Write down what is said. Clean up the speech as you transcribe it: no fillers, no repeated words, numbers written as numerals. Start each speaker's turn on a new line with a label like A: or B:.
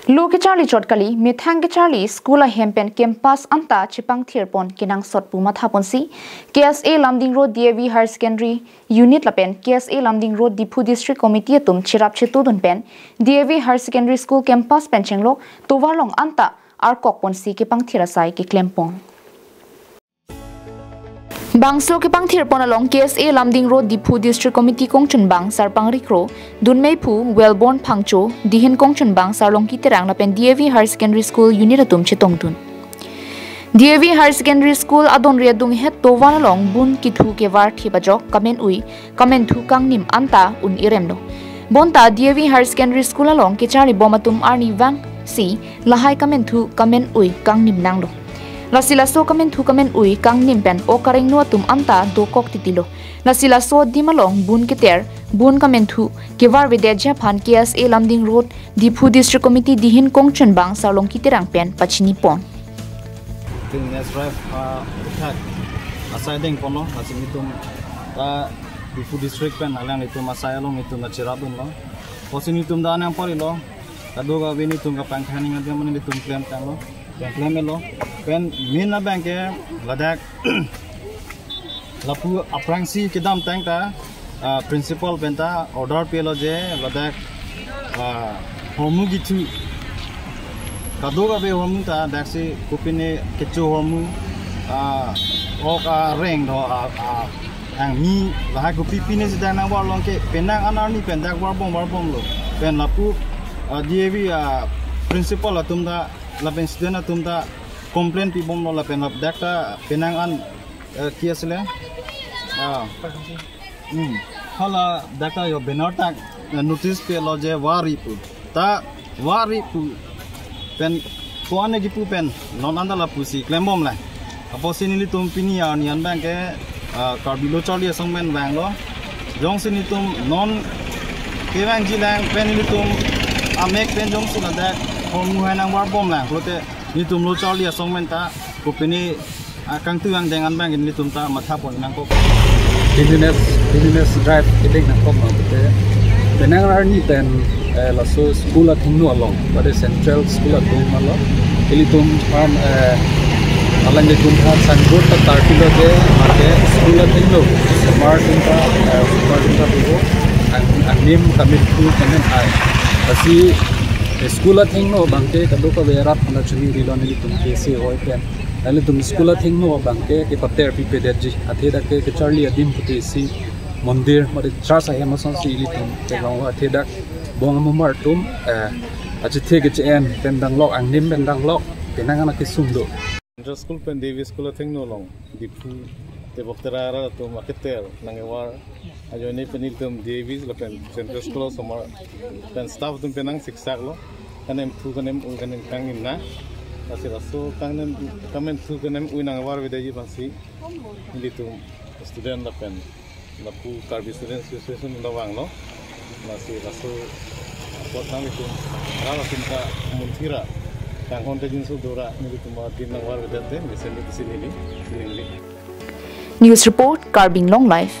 A: Lu ke Charlie Chotkali, Mithang ke Charlie, School a Hempen Campus Anta Chipang Thirpon Kinang Sot Puma Thaponsi, KSA Lamding Road DAV Higher Secondary Unit Lapen, KSA Lamding Road Dipu District Committee Tum Chirap Chitudun Pen, DAV Higher Secondary School Campus Penchenglo, Tovalong Anta, Arkok Ponsi Kipang Thirasai Ki Klempong. Bangslo ke pang thirpon along KSA Lamding Road Dipu District Committee Kongchun Bang Sarpang Rikro Dunmei Phu Wellborn Phangcho Dihen Kongchun Bang Sarlong ki terang lapen DAV Higher Secondary School Unit atum chitong dun DAV Higher Secondary School adon ria dung het towan along bun kithu ke war thibajok kamen thu kangnim anta un iremno bonta DAV Higher Secondary School along ke chari bomatum arni wang si lahai kamen thu kamen ui kangnim nanglo Lasila so kamen thu kamen ui kang nimpen o kareng no tum anta do kok titilo lasila so dimalong bun keter bun kamen thu kewar vide japhan KSA Lamding Road Dipu District Committee dihin kongchun bang salong kiterang pen pachini pon
B: tin nes drive thak asiding pono asimitum ta Dipu District pen alang itu masayalong itu na chiradun lo posinitum da anang parilo kadoga vinitum ka pangkhani ngam mani tum claim tang lo claim lo pen mina bank ladak lapu aprangsi kidam tang ta principal penta order pelo je ladak homu gitu kadoga be homu ta daksi kupine kechu homu oka reng do ang mi lah kupi pine sedang na war longke penang anarni pendak war bom lo pen lapu DAV principal atumda lapen student atumda complain pi bom la pen dakta penang an kiasle hala dakta yo benartak notice pe loje wari pu pen koane gi pu pen non andala pusi klembom la apo sinili tum pini ya nian bank ke karbilo charlie songmen bang lo jong sini tum non kewang jilang penili tum amek pen jong sila dak homu hanang war bom la klote ni tum lo charlie songmen ta kupini kang tuang dengan bang ni tum ta matha pon nang ko business drive kiting nang ko ma bete benang ar ni ten la so school a thingnu along but central school a tum along ili tum pan alang de tum tha sangot ta tartilo de mate school a thingnu smart ta bigo anim kamit tu kamen ai asi school a thingnu bangke kadu ko verat na chuni rilon ili tum kese hoi pen ale tum school a thingnu bangke ke pater pi pedaji athe da ke charlie adim puti si mandir mari church a hemason si ili tum ke long athe da bong amar tum achi the ke chen pen dang lok angnim pen dang lok penang ana ke sumdo
C: Central School pen Davis School thingnu long Dipu te boktara to marketer nangewar ajo ni penil tum Davis la pen Central School somar pen staff tum penang siksak lo kanem thu kanem un kanem kangin na asi raso kanem kamen thu kanem un nangewar vidaji bansi ili tum student la pen la pu karbi student association lawang lo nasi raso pot nang itu rala pinta muntira kang honte jinsu dora ni tum din nangewar vidate meseni sini
A: News report Carbing Long Life